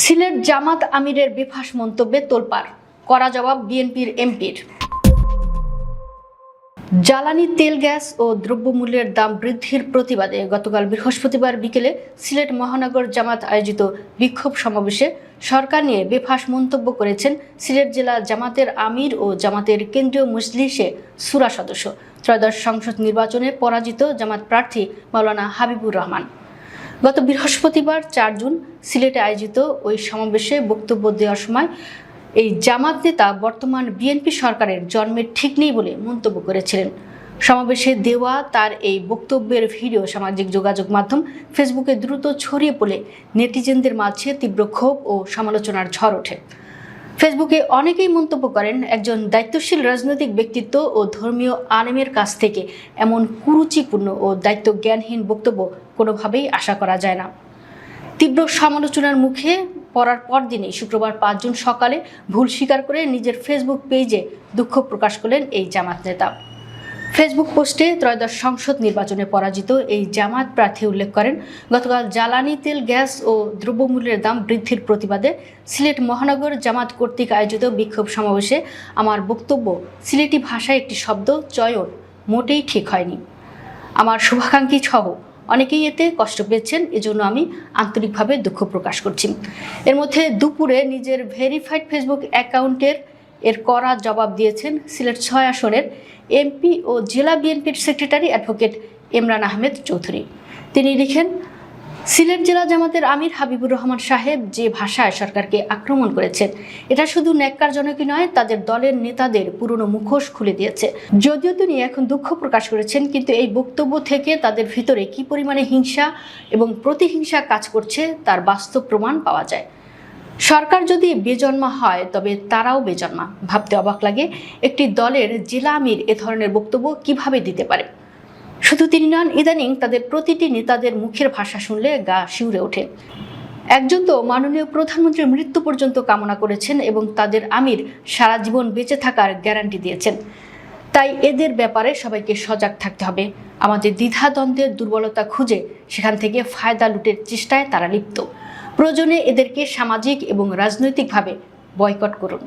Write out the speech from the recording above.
সিলেট জামাত আমিরের বেফাঁস মন্তব্যে তোলপাড়, কড়া জবাব বিএনপির এমপির। জ্বালানি তেল, গ্যাস ও দ্রব্যমূল্যের দাম বৃদ্ধির প্রতিবাদে গতকাল বৃহস্পতিবার বিকেলে সিলেট মহানগর জামাত আয়োজিত বিক্ষোভ সমাবেশে সরকার নিয়ে বেফাঁস মন্তব্য করেছেন সিলেট জেলা জামাতের আমির ও জামাতের কেন্দ্রীয় মজলিসে শুরা সদস্য, ত্রয়োদশ সংসদ নির্বাচনে পরাজিত জামাত প্রার্থী মাওলানা হাবিবুর রহমান। গত বৃহস্পতিবার ৪ জুন সিলেটে আয়োজিত ওই সমাবেশে বক্তব্য দেওয়ার সময় এই জামাত নেতা বর্তমান বিএনপি সরকারের জন্মের ঠিক নেই বলে মন্তব্য করেছিলেন। সমাবেশে দেওয়া তার এই বক্তব্যের ভিডিও সামাজিক যোগাযোগ মাধ্যম ফেসবুকে দ্রুত ছড়িয়ে পড়লে নেটিজেনদের মাঝে তীব্র ক্ষোভ ও সমালোচনার ঝড় ওঠে। ফেসবুকে অনেকেই মন্তব্য করেন, একজন দায়িত্বশীল রাজনৈতিক ব্যক্তিত্ব ও ধর্মীয় আলেমের কাছ থেকে এমন কুরুচিপূর্ণ ও দায়িত্ব জ্ঞানহীন বক্তব্য কোনোভাবেই আশা করা যায় না। তীব্র সমালোচনার মুখে পড়ার পরদিনই শুক্রবার ৫ জুন সকালে ভুল স্বীকার করে নিজের ফেসবুক পেজে দুঃখ প্রকাশ করলেন এই জামাত নেতা। ফেসবুক পোস্টে ত্রয়োদশ সংসদ নির্বাচনে পরাজিত এই জামাত প্রার্থী উল্লেখ করেন, গতকাল জ্বালানি তেল, গ্যাস ও দ্রব্যমূল্যের দাম বৃদ্ধির প্রতিবাদে সিলেট মহানগর জামাত কর্তৃক আয়োজিত বিক্ষোভ সমাবেশে আমার বক্তব্য সিলেটি ভাষায় একটি শব্দ চয়ন মোটেই ঠিক হয়নি। আমার শুভাকাঙ্ক্ষী সহ অনেকেই এতে কষ্ট পেয়েছেন, এজন্য আমি আন্তরিকভাবে দুঃখ প্রকাশ করছি। এর মধ্যে দুপুরে নিজের ভেরিফাইড ফেসবুক অ্যাকাউন্টের কড়া জবাব দিয়েছেন সিলেট ৬ আসনের এমপি ও জেলা বিএনপির সেক্রেটারি অ্যাডভোকেট ইমরান আহমেদ চৌধুরী। তিনি লিখেন, সিলেট জেলা জামাতের আমির হাবিবুর রহমান সাহেব যে ভাষায় সরকারকে আক্রমণ করেছেন, এটা শুধু ন্যাক্কারজনকই নয়, তাদের দলের নেতাদের পুরনো মুখোশ খুলে দিয়েছে। যদিও তিনি এখন দুঃখ প্রকাশ করেছেন, কিন্তু এই বক্তব্য থেকে তাদের ভিতরে কি পরিমাণে হিংসা এবং প্রতিহিংসা কাজ করছে তার বাস্তব প্রমাণ পাওয়া যায়। সরকার যদি বেজন্মা হয় তবে তারাও বেজন্মা। ভাবতে অবাক লাগে, একটি দলের জেলা আমির এ ধরনের বক্তব্য কিভাবে দিতে পারে। শুধু তিনি নন, ইদানিং তাদের প্রতিটি নেতাদের মুখের ভাষা শুনলে গা শিউরে ওঠে। একজন তো মাননীয় প্রধানমন্ত্রীর মৃত্যু পর্যন্ত কামনা করেছেন এবং তাদের আমির সারা জীবন বেঁচে থাকার গ্যারান্টি দিয়েছেন। তাই এদের ব্যাপারে সবাইকে সজাগ থাকতে হবে। আমাদের দ্বিধাদ্বন্দ্বের দুর্বলতা খুঁজে সেখান থেকে ফায়দা লুটের চেষ্টায় তারা লিপ্ত। প্রয়োজনে এদেরকে সামাজিক এবং রাজনৈতিকভাবে বয়কট করুন।